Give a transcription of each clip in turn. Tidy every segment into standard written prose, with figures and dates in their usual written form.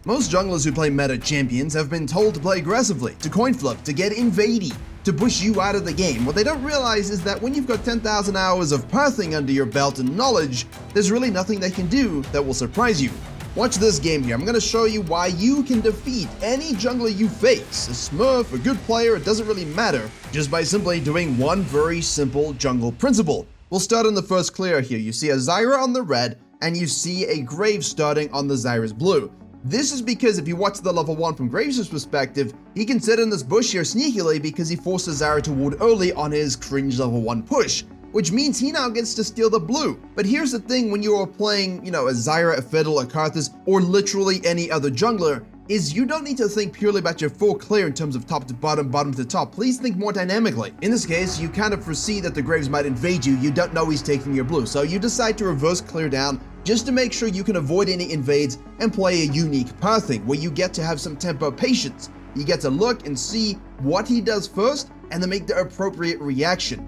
Most junglers who play meta champions have been told to play aggressively, to coin flip, to get invadey, to push you out of the game. What they don't realize is that when you've got 10,000 hours of pathing under your belt and knowledge, there's really nothing they can do that will surprise you. Watch this game here. I'm going to show you why you can defeat any jungler you face, a smurf, a good player, it doesn't really matter, just by simply doing one very simple jungle principle. We'll start in the first clear here. You see a Zyra on the red, and you see a Graves starting on the Zyra's blue. This is because if you watch the level 1 from Graves' perspective, he can sit in this bush here sneakily because he forces Zyra to ward early on his cringe level 1 push, which means he now gets to steal the blue. But here's the thing when you're playing, a Zyra, a Fiddle, a Karthus, or literally any other jungler, is you don't need to think purely about your full clear in terms of top to bottom, bottom to top. Please think more dynamically. In this case, you kind of foresee that the Graves might invade you, you don't know he's taking your blue, so you decide to reverse clear down just to make sure you can avoid any invades and play a unique pathing where you get to have some tempo patience. You get to look and see what he does first and then make the appropriate reaction.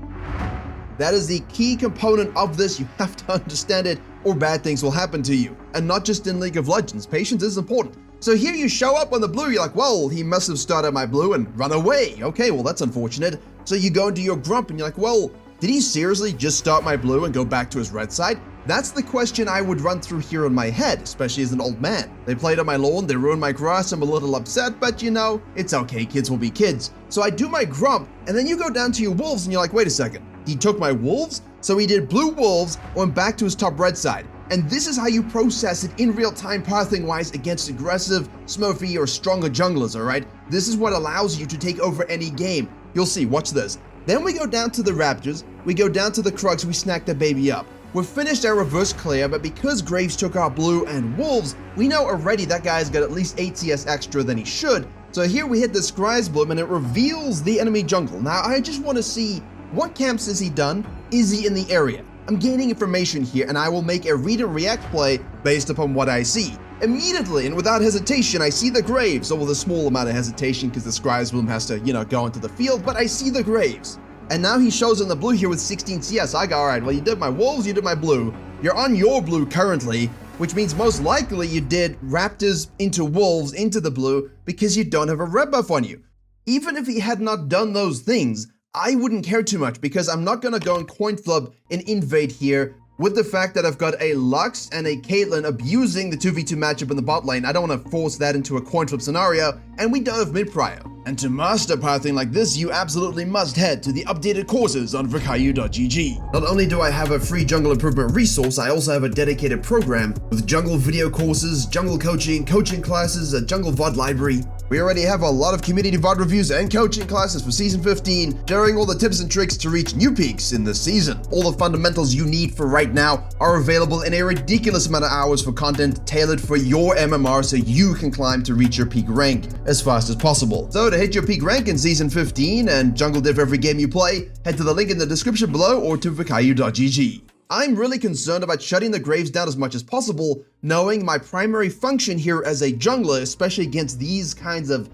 That is the key component of this. You have to understand it or bad things will happen to you. And not just in League of Legends, patience is important. So here you show up on the blue, you're like, well, he must have started my blue and run away. Okay, well, that's unfortunate. So you go into your grump and you're like, well, did he seriously just start my blue and go back to his red side? That's the question I would run through here in my head, especially as an old man. They played on my lawn, they ruined my grass, I'm a little upset, but it's okay, kids will be kids. So I do my grump, and then you go down to your wolves and you're like, wait a second, he took my wolves? So he did blue wolves, went back to his top red side. And this is how you process it in real time pathing wise against aggressive, smurfy, or stronger junglers, alright? This is what allows you to take over any game. You'll see, watch this. Then we go down to the Raptors, we go down to the Krugs, we snack the baby up. We've finished our reverse clear, but because Graves took our blue and wolves, we know already that guy's got at least 8 CS extra than he should. So here we hit the Scry's bloom and it reveals the enemy jungle. Now I just want to see what camps has he done? Is he in the area? I'm gaining information here and I will make a read and react play based upon what I see. Immediately and without hesitation, I see the Graves, so with a small amount of hesitation because the Scry's bloom has to, go into the field, but I see the Graves. And now he shows in the blue here with 16 CS. I go, all right, well, you did my wolves, you did my blue. You're on your blue currently, which means most likely you did Raptors into wolves into the blue because you don't have a red buff on you. Even if he had not done those things, I wouldn't care too much because I'm not going to go and coin flip and invade here with the fact that I've got a Lux and a Caitlyn abusing the 2v2 matchup in the bot lane. I don't want to force that into a coin flip scenario, and we don't have mid prio. And to master pathing like this, you absolutely must head to the updated courses on Virkayu.gg. Not only do I have a free jungle improvement resource, I also have a dedicated program with jungle video courses, jungle coaching, coaching classes, a jungle VOD library. We already have a lot of community VOD reviews and coaching classes for Season 15, sharing all the tips and tricks to reach new peaks in this season. All the fundamentals you need for right now are available in a ridiculous amount of hours for content tailored for your MMR so you can climb to reach your peak rank as fast as possible. So to hit your peak rank in Season 15 and jungle diff every game you play, head to the link in the description below or to Virkayu.gg. I'm really concerned about shutting the Graves down as much as possible, knowing my primary function here as a jungler, especially against these kinds of,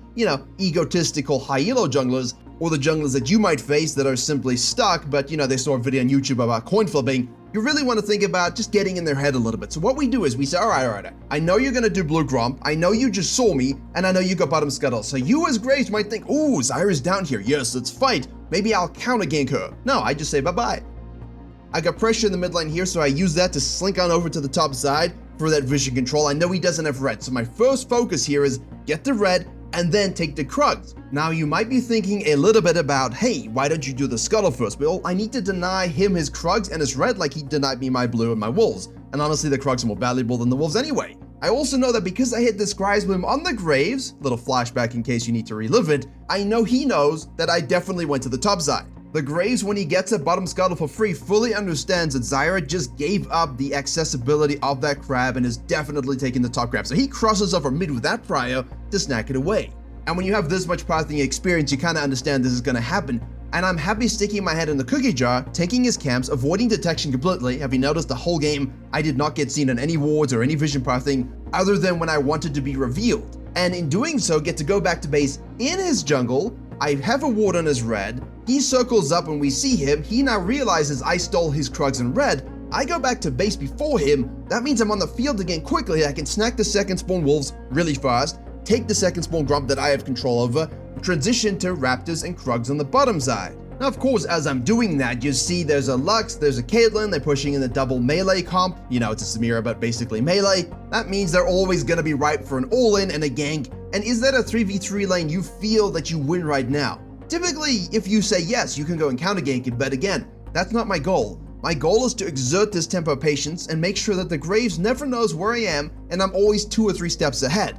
egotistical high elo junglers, or the junglers that you might face that are simply stuck, but they saw a video on YouTube about coin flipping. You really want to think about just getting in their head a little bit. So what we do is we say, all right, I know you're going to do blue grump, I know you just saw me, and I know you got bottom scuttle. So you as Graves might think, ooh, Zyra's down here, yes, let's fight. Maybe I'll counter gank her. No, I just say bye-bye. I got pressure in the mid lane here, so I use that to slink on over to the top side for that vision control. I know he doesn't have red, so my first focus here is get the red and then take the Krugs. Now you might be thinking a little bit about, hey, why don't you do the scuttle first? Well, I need to deny him his Krugs and his red like he denied me my blue and my wolves. And honestly, the Krugs are more valuable than the wolves anyway. I also know that because I hit this Scry's bloom on the Graves, little flashback in case you need to relive it, I know he knows that I definitely went to the top side. The Graves, when he gets a bottom scuttle for free, fully understands that Zyra just gave up the accessibility of that crab and is definitely taking the top grab. So he crosses over mid with that prio to snack it away. And when you have this much pathing experience, you kind of understand this is going to happen. And I'm happy sticking my head in the cookie jar, taking his camps, avoiding detection completely. Have you noticed the whole game, I did not get seen on any wards or any vision pathing other than when I wanted to be revealed. And in doing so, get to go back to base in his jungle. I have a ward on his red. He circles up when we see him. He now realizes I stole his Krugs in red, I go back to base before him, that means I'm on the field again quickly. I can snack the second spawn wolves really fast, take the second spawn grub that I have control over, transition to raptors and krugs on the bottom side. Now, of course, as I'm doing that, you see there's a Lux, there's a Caitlyn, they're pushing in the double melee comp. You know, it's a Samira, but basically melee. That means they're always gonna be ripe for an all-in and a gank. And is that a 3v3 lane you feel that you win right now? Typically, if you say yes, you can go and counter gank it, but again, that's not my goal. My goal is to exert this tempo of patience and make sure that the Graves never knows where I am and I'm always 2 or 3 steps ahead.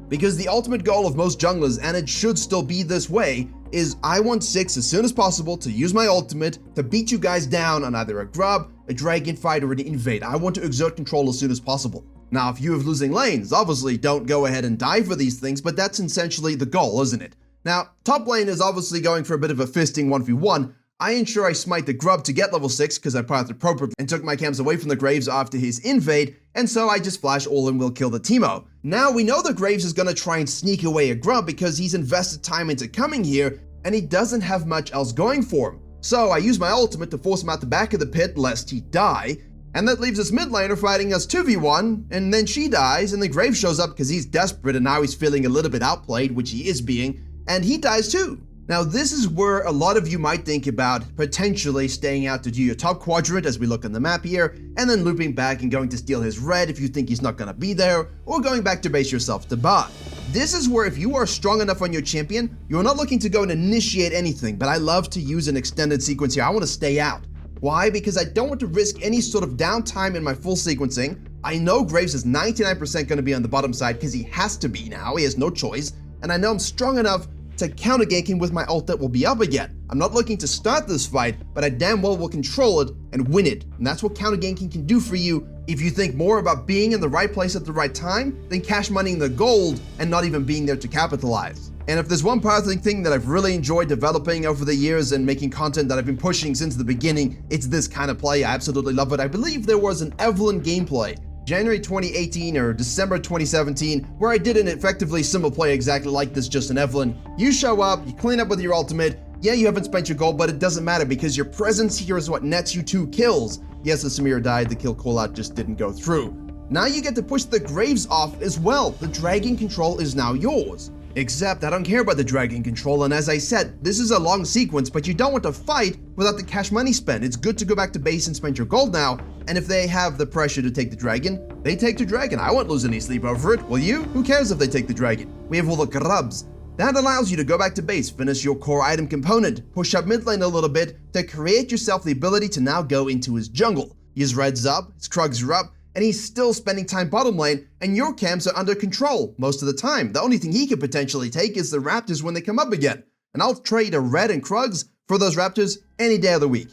Because the ultimate goal of most junglers, and it should still be this way, is I want 6 as soon as possible to use my ultimate to beat you guys down on either a grub, a dragon fight, or an invade. I want to exert control as soon as possible. Now, if you have losing lanes, obviously don't go ahead and die for these things, but that's essentially the goal, isn't it? Now, top lane is obviously going for a bit of a fisting 1v1. I ensure I smite the grub to get level 6 because I pathed appropriately and took my camps away from the Graves after his invade, and so I just flash all and will kill the Teemo. Now we know the Graves is going to try and sneak away a grub because he's invested time into coming here and he doesn't have much else going for him. So I use my ultimate to force him out the back of the pit lest he die, and that leaves us mid laner fighting us 2v1, and then she dies and the Graves shows up because he's desperate and now he's feeling a little bit outplayed, which he is being, and he dies too. Now, this is where a lot of you might think about potentially staying out to do your top quadrant as we look on the map here, and then looping back and going to steal his red if you think he's not going to be there, or going back to base yourself to bot. This is where if you are strong enough on your champion, you're not looking to go and initiate anything, but I love to use an extended sequence here. I want to stay out. Why? Because I don't want to risk any sort of downtime in my full sequencing. I know Graves is 99% going to be on the bottom side because he has to be now. He has no choice. And I know I'm strong enough to counter ganking with my ult that will be up again. I'm not looking to start this fight, but I damn well will control it and win it. And that's what counter ganking can do for you if you think more about being in the right place at the right time than cash moneying the gold and not even being there to capitalize. And if there's one pathing thing that I've really enjoyed developing over the years and making content that I've been pushing since the beginning, it's this kind of play. I absolutely love it. I believe there was an Evelyn gameplay January 2018 or December 2017, where I did an effectively similar play exactly like this, just an Evelyn. You show up, you clean up with your ultimate. Yeah, you haven't spent your gold, but it doesn't matter because your presence here is what nets you 2 kills. Yes, the Samira died, the kill callout just didn't go through. Now you get to push the Graves off as well. The dragon control is now yours. Except I don't care about the dragon control, and as I said, this is a long sequence, but you don't want to fight without the cash money spent. It's good to go back to base and spend your gold now, and if they have the pressure to take the dragon, they take the dragon. I won't lose any sleep over it, will you? Who cares if they take the dragon? We have all the grubs. That allows you to go back to base, finish your core item component, push up mid lane a little bit to create yourself the ability to now go into his jungle. His red's up, his krugs are up, and he's still spending time bottom lane, and your camps are under control most of the time. The only thing he could potentially take is the raptors when they come up again. And I'll trade a red and krugs for those raptors any day of the week.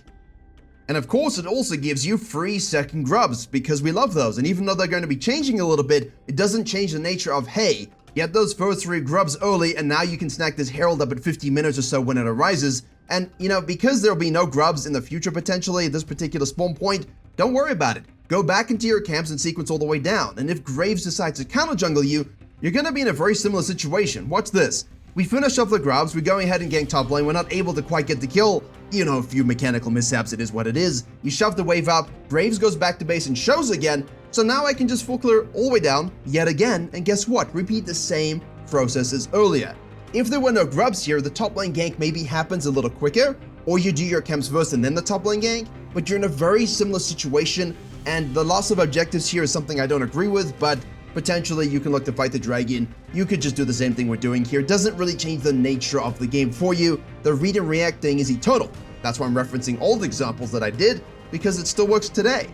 And of course, it also gives you free second grubs because we love those. And even though they're going to be changing a little bit, it doesn't change the nature of, hey, get those first 3 grubs early and now you can snack this herald up at 50 minutes or so when it arises. And, you know, because there'll be no grubs in the future potentially at this particular spawn point, don't worry about it. Go back into your camps and sequence all the way down. And if Graves decides to counter jungle you, you're going to be in a very similar situation. Watch this. We finish off the grubs, we're going ahead and gank top lane, we're not able to quite get the kill. You know, a few mechanical mishaps, it is what it is. You shove the wave up, Graves goes back to base and shows again, so now I can just full clear all the way down, yet again, and guess what? Repeat the same process as earlier. If there were no grubs here, the top lane gank maybe happens a little quicker, or you do your camps first and then the top lane gank, but you're in a very similar situation, and the loss of objectives here is something I don't agree with, but potentially you can look to fight the dragon. You could just do the same thing we're doing here. It doesn't really change the nature of the game for you. The read and react thing is eternal. That's why I'm referencing old examples that I did, because it still works today.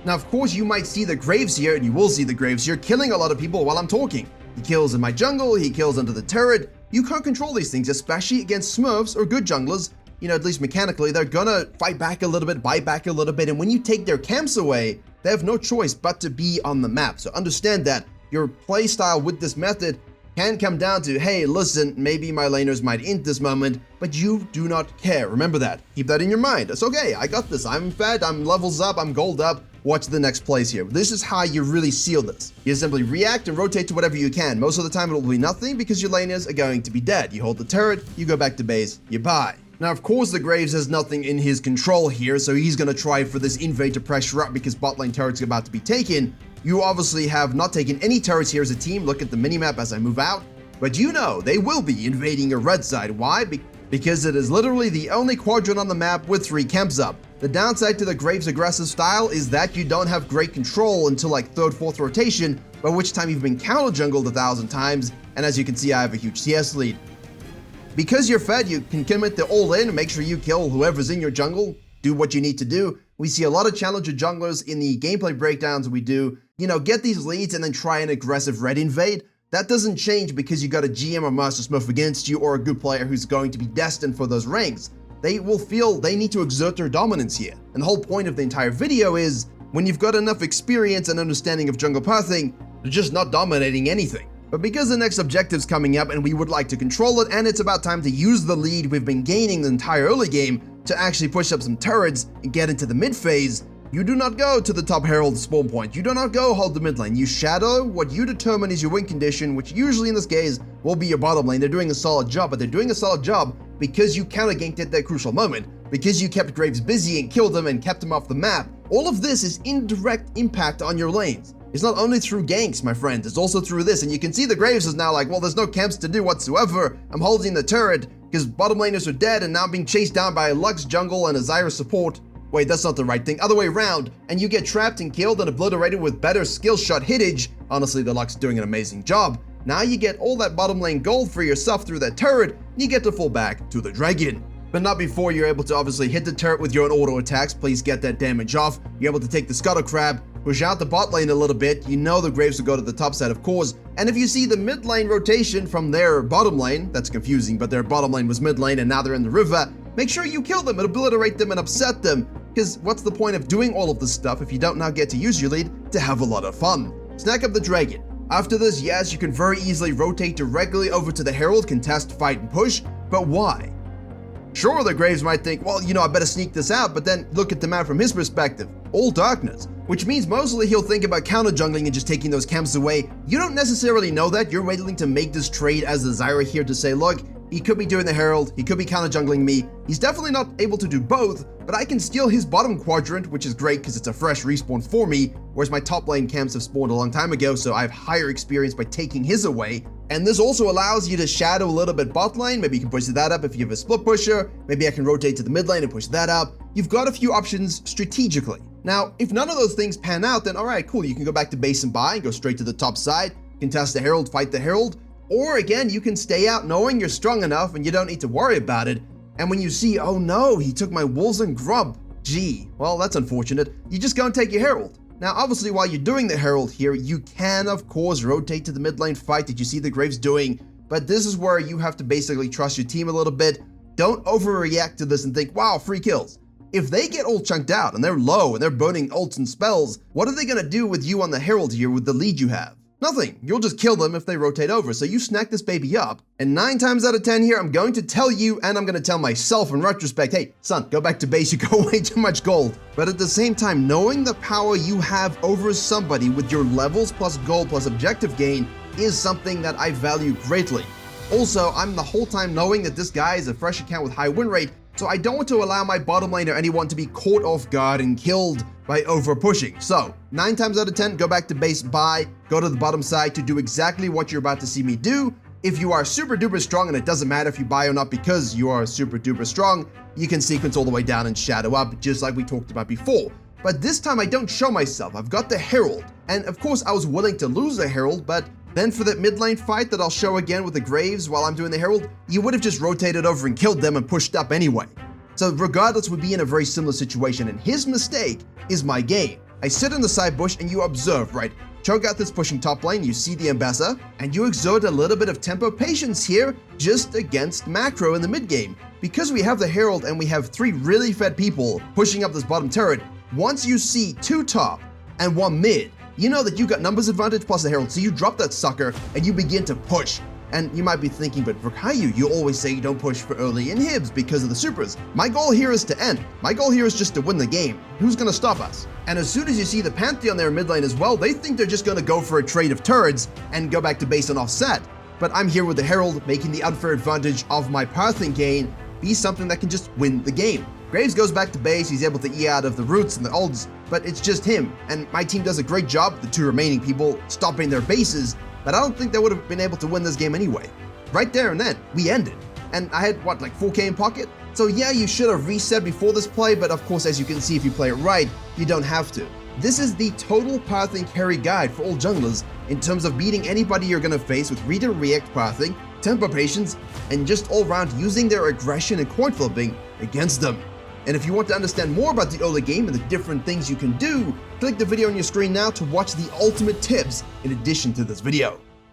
Now, of course, you might see the Graves here, and you will see the Graves here, killing a lot of people while I'm talking. He kills in my jungle, he kills under the turret. You can't control these things, especially against Smurfs or good junglers. You know, at least mechanically, they're gonna fight back a little bit, bite back a little bit, and when you take their camps away, they have no choice but to be on the map. So understand that your play style with this method can come down to, hey, listen, maybe my laners might int this moment, but you do not care. Remember that. Keep that in your mind. It's okay, I got this. I'm fed, I'm levels up, I'm gold up. Watch the next plays here. This is how you really seal this. You simply react and rotate to whatever you can. Most of the time it will be nothing because your laners are going to be dead. You hold the turret, you go back to base, you buy. Now, of course, the Graves has nothing in his control here, so he's going to try for this invade to pressure up because bot lane turrets are about to be taken. You obviously have not taken any turrets here as a team. Look at the minimap as I move out. But you know they will be invading your red side. Why? Because it is literally the only quadrant on the map with 3 camps up. The downside to the Graves' aggressive style is that you don't have great control until like 3rd, 4th rotation, by which time you've been counter-jungled 1,000 times, and as you can see, I have a huge CS lead. Because you're fed, you can commit the all-in, make sure you kill whoever's in your jungle, do what you need to do. We see a lot of challenger junglers in the gameplay breakdowns we do, get these leads and then try an aggressive red invade. That doesn't change because you got a GM or Master Smurf against you or a good player who's going to be destined for those ranks. They will feel they need to exert their dominance here. And the whole point of the entire video is, when you've got enough experience and understanding of jungle pathing, you're just not dominating anything. But because the next objective's coming up and we would like to control it, and it's about time to use the lead we've been gaining the entire early game to actually push up some turrets and get into the mid phase, you do not go to the top herald spawn point. You do not go hold the mid lane. You shadow what you determine is your win condition, which usually in this case will be your bottom lane. They're doing a solid job, but they're doing a solid job because you counter-ganked at that crucial moment, because you kept Graves busy and killed him and kept him off the map. All of this is indirect impact on your lanes. It's not only through ganks, my friend, it's also through this. And you can see the Graves is now like, well, there's no camps to do whatsoever. I'm holding the turret because bottom laners are dead and now I'm being chased down by a Lux jungle and a Zyra support. Wait, that's not the right thing. Other way around. And you get trapped and killed and obliterated with better skill shot hittage. Honestly, the Lux is doing an amazing job. Now you get all that bottom lane gold for yourself through that turret, and you get to fall back to the dragon. But not before you're able to obviously hit the turret with your own auto attacks. Please get that damage off. You're able to take the scuttle crab, push out the bot lane a little bit. You know the Graves will go to the top side, of course. And if you see the mid lane rotation from their bottom lane, that's confusing, but their bottom lane was mid lane and now they're in the river, make sure you kill them and obliterate them and upset them. Because what's the point of doing all of this stuff if you don't now get to use your lead to have a lot of fun? Snack up the dragon. After this, yes, you can very easily rotate directly over to the herald, contest, fight, and push, but why? Sure, the Graves might think, well, I better sneak this out, but then look at the map from his perspective. All darkness. Which means mostly he'll think about counter-jungling and just taking those camps away. You don't necessarily know that. You're waiting to make this trade as the Zyra here to say, look, he could be doing the herald, he could be counter-jungling me. He's definitely not able to do both, but I can steal his bottom quadrant, which is great because it's a fresh respawn for me, whereas my top lane camps have spawned a long time ago, so I have higher experience by taking his away. And this also allows you to shadow a little bit bot lane. Maybe you can push that up if you have a split pusher. Maybe I can rotate to the mid lane and push that up. You've got a few options strategically. Now, if none of those things pan out, then all right, cool. You can go back to base and buy and go straight to the top side, contest the herald, fight the herald. Or again, you can stay out knowing you're strong enough and you don't need to worry about it. And when you see, oh no, he took my wolves and grub. Gee, well, that's unfortunate. You just go and take your herald. Now, obviously, while you're doing the herald here, you can, of course, rotate to the mid lane fight that you see the Graves doing. But this is where you have to basically trust your team a little bit. Don't overreact to this and think, wow, free kills. If they get all chunked out and they're low and they're burning ults and spells, what are they going to do with you on the herald here with the lead you have? Nothing. You'll just kill them if they rotate over. So you snack this baby up. And 9 times out of 10 here, I'm going to tell you, and I'm going to tell myself in retrospect, hey, son, go back to base. You go way too much gold. But at the same time, knowing the power you have over somebody with your levels plus gold plus objective gain is something that I value greatly. Also, I'm the whole time knowing that this guy is a fresh account with high win rate, so I don't want to allow my bottom lane or anyone to be caught off guard and killed by over pushing. So 9 times out of 10, go back to base, buy, go to the bottom side to do exactly what you're about to see me do. If you are super duper strong, and it doesn't matter if you buy or not because you are super duper strong, you can sequence all the way down and shadow up just like we talked about before. But this time I don't show myself. I've got the herald. And of course I was willing to lose the herald, but then for that mid lane fight that I'll show again with the Graves while I'm doing the herald, you would have just rotated over and killed them and pushed up anyway. So regardless, we'd be in a very similar situation, and his mistake is my game. I sit in the side bush and you observe, right? Choke out this pushing top lane, you see the ambassador, and you exert a little bit of tempo patience here just against macro in the mid game. Because we have the herald and we have 3 really fed people pushing up this bottom turret, once you see 2 top and 1 mid, you know that you got numbers advantage plus the herald, so you drop that sucker and you begin to push. And you might be thinking, but Virkayu, you always say you don't push for early inhibs because of the supers. My goal here is to end. My goal here is just to win the game. Who's gonna stop us? And as soon as you see the Pantheon there in mid lane as well, they think they're just gonna go for a trade of turrets and go back to base and offset. But I'm here with the herald, making the unfair advantage of my pathing gain be something that can just win the game. Graves goes back to base, he's able to E out of the roots and the ults, but it's just him, and my team does a great job, the two remaining people, stopping their bases, but I don't think they would have been able to win this game anyway. Right there and then, we ended. And I had, what, like 4k in pocket? So yeah, you should have reset before this play, but of course, as you can see, if you play it right, you don't have to. This is the total pathing carry guide for all junglers in terms of beating anybody you're gonna face with read and react pathing, tempo patience, and just all around using their aggression and coin flipping against them. And if you want to understand more about the early game and the different things you can do, click the video on your screen now to watch the ultimate tips in addition to this video.